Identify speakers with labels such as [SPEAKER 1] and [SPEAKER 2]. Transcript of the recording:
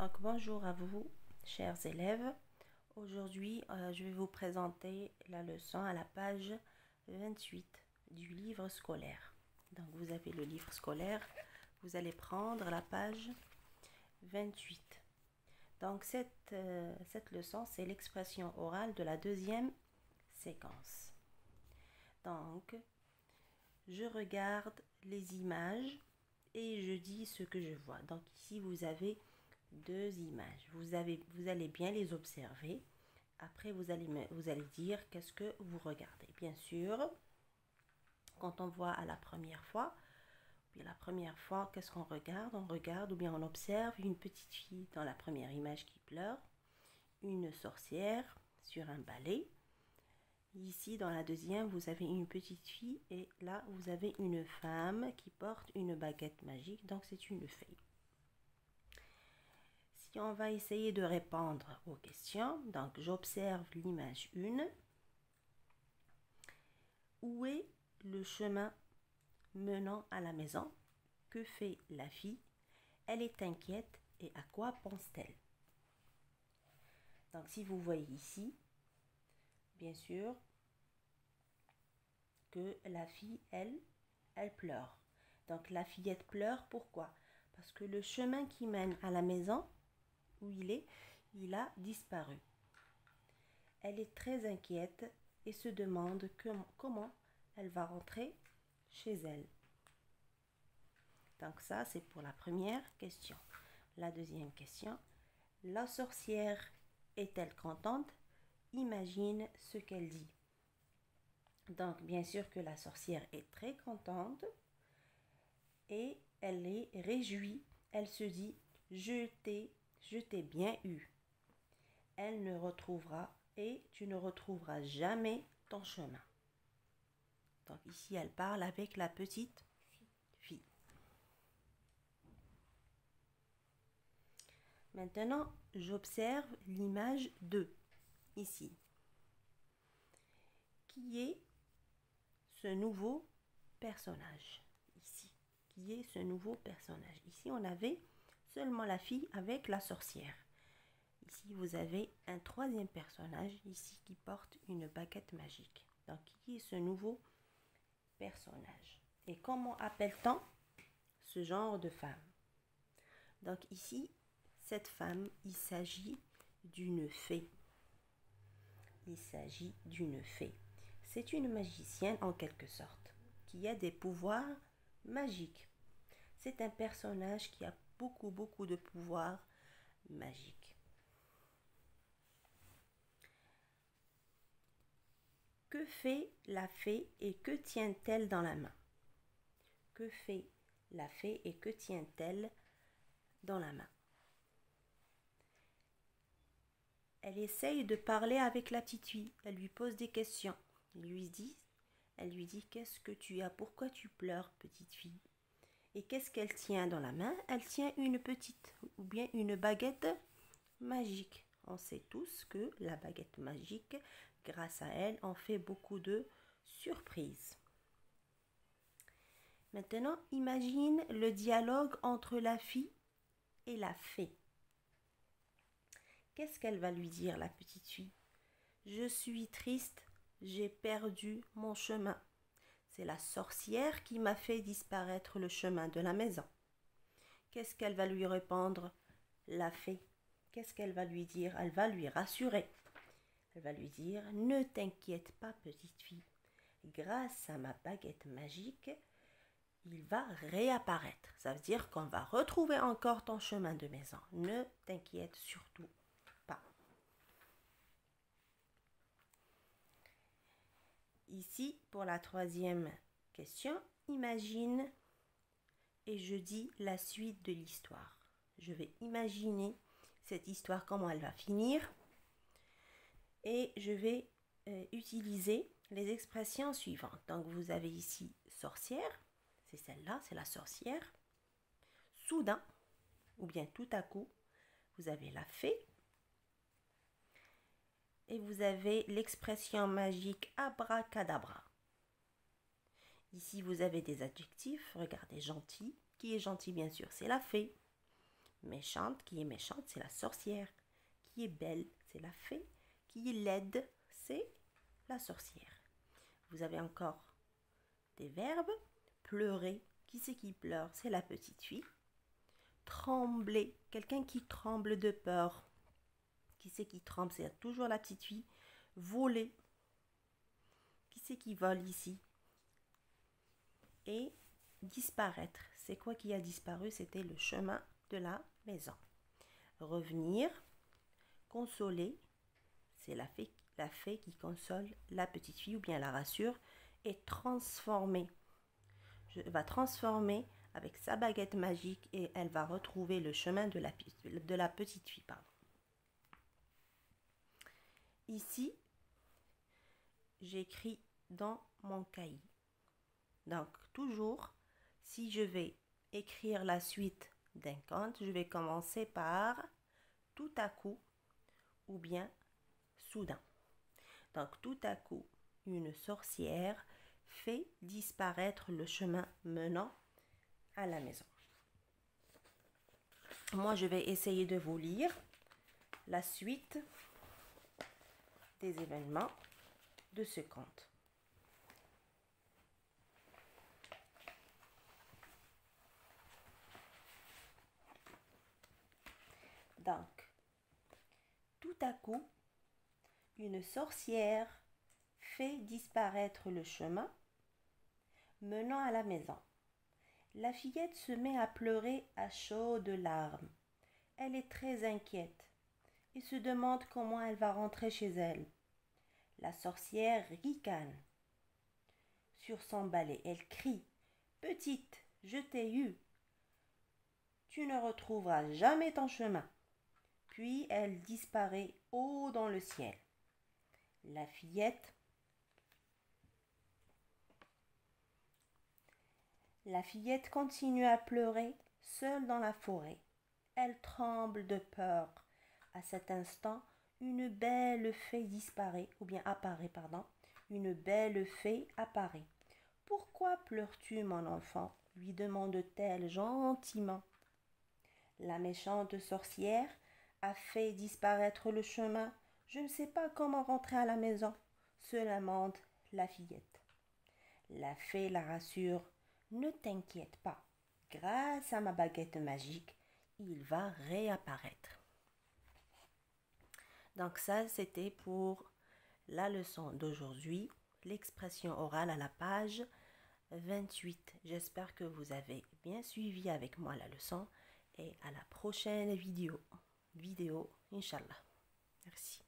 [SPEAKER 1] Donc bonjour à vous, chers élèves. Aujourd'hui, je vais vous présenter la leçon à la page 28 du livre scolaire. Donc vous avez le livre scolaire, vous allez prendre la page 28. Donc cette leçon, c'est l'expression orale de la deuxième séquence. Donc, je regarde les images et je dis ce que je vois. Donc ici, vous avez deux images. Vous allez bien les observer. Après, vous allez dire qu'est-ce que vous regardez. Bien sûr, quand on voit à la première fois, qu'est-ce qu'on regarde? On regarde ou bien on observe une petite fille dans la première image qui pleure, une sorcière sur un balai. Ici, dans la deuxième, vous avez une petite fille et là, vous avez une femme qui porte une baguette magique. Donc, c'est une fée. Si on va essayer de répondre aux questions, donc j'observe l'image 1. Où est le chemin menant à la maison? Que fait la fille? Elle est inquiète et à quoi pense-t-elle? Donc, si vous voyez ici, bien sûr, que la fille, elle pleure. Donc, la fillette pleure, pourquoi? Parce que le chemin qui mène à la maison où il a disparu. Elle est très inquiète et se demande comment elle va rentrer chez elle. Donc ça, c'est pour la première question. La deuxième question, la sorcière est-elle contente? Imagine ce qu'elle dit. Donc, bien sûr que la sorcière est très contente et elle est réjouie. Elle se dit, je t'ai bien eu. Elle ne retrouvera et tu ne retrouveras jamais ton chemin. Donc ici, elle parle avec la petite fille. Maintenant, j'observe l'image 2, ici. Qui est ce nouveau personnage? Ici. Qui est ce nouveau personnage? Ici, on avait seulement la fille avec la sorcière. Ici, vous avez un troisième personnage, ici, qui porte une baguette magique. Donc, qui est ce nouveau personnage? Et comment appelle-t-on ce genre de femme? Donc, ici, cette femme, il s'agit d'une fée. Il s'agit d'une fée. C'est une magicienne en quelque sorte, qui a des pouvoirs magiques. C'est un personnage qui a beaucoup de pouvoirs magiques. Que fait la fée et que tient-elle dans la main? Que fait la fée et que tient-elle dans la main? Elle essaye de parler avec la petite fille. Elle lui pose des questions. Elle lui dit, qu'est-ce que tu as? Pourquoi tu pleures, petite fille? Et qu'est-ce qu'elle tient dans la main? Elle tient une petite ou bien une baguette magique. On sait tous que la baguette magique, grâce à elle, on fait beaucoup de surprises. Maintenant, imagine le dialogue entre la fille et la fée. Qu'est-ce qu'elle va lui dire, la petite fille? Je suis triste, j'ai perdu mon chemin. C'est la sorcière qui m'a fait disparaître le chemin de la maison. Qu'est-ce qu'elle va lui répondre, la fée? Qu'est-ce qu'elle va lui dire? Elle va lui rassurer. Elle va lui dire, ne t'inquiète pas, petite fille. Grâce à ma baguette magique, il va réapparaître. Ça veut dire qu'on va retrouver encore ton chemin de maison. Ne t'inquiète surtout pas. Ici, pour la troisième question, imagine et je dis la suite de l'histoire. Je vais imaginer cette histoire, comment elle va finir. Et je vais utiliser les expressions suivantes. Donc, vous avez ici sorcière. C'est celle-là, c'est la sorcière. Soudain, ou bien tout à coup, vous avez la fée. Et vous avez l'expression magique abracadabra. Ici, vous avez des adjectifs. Regardez, gentil. Qui est gentil, bien sûr? C'est la fée. Méchante, qui est méchante, c'est la sorcière. Qui est belle, c'est la fée. Qui est laide, c'est la sorcière. Vous avez encore des verbes. Pleurer, qui c'est qui pleure? C'est la petite fille. Trembler, quelqu'un qui tremble de peur. Qui c'est qui tremble? C'est toujours la petite fille. Voler, qui c'est qui vole ici? Et disparaître, c'est quoi qui a disparu? C'était le chemin de la maison. Revenir, consoler, c'est la fée qui console la petite fille ou bien la rassure. Et transformer, va transformer avec sa baguette magique et elle va retrouver le chemin de la petite fille. Pardon. Ici, j'écris dans mon cahier. Donc, toujours, si je vais écrire la suite d'un conte, je vais commencer par tout à coup ou bien soudain. Donc, tout à coup, une sorcière fait disparaître le chemin menant à la maison. Moi, je vais essayer de vous lire la suite des événements de ce conte. Donc, tout à coup, une sorcière fait disparaître le chemin menant à la maison. La fillette se met à pleurer à chaudes larmes. Elle est très inquiète et se demande comment elle va rentrer chez elle. La sorcière ricane sur son balai. Elle crie « Petite, je t'ai eue. Tu ne retrouveras jamais ton chemin. » Puis elle disparaît haut dans le ciel. La fillette continue à pleurer, seule dans la forêt. Elle tremble de peur. À cet instant, une belle fée apparaît. Une belle fée apparaît. « Pourquoi pleures-tu, mon enfant ?» lui demande-t-elle gentiment. La méchante sorcière a fait disparaître le chemin. Je ne sais pas comment rentrer à la maison, se lamente la fillette. La fée la rassure. Ne t'inquiète pas. Grâce à ma baguette magique, il va réapparaître. Donc ça, c'était pour la leçon d'aujourd'hui, l'expression orale à la page 28. J'espère que vous avez bien suivi avec moi la leçon et à la prochaine vidéo, Inch'Allah. Merci.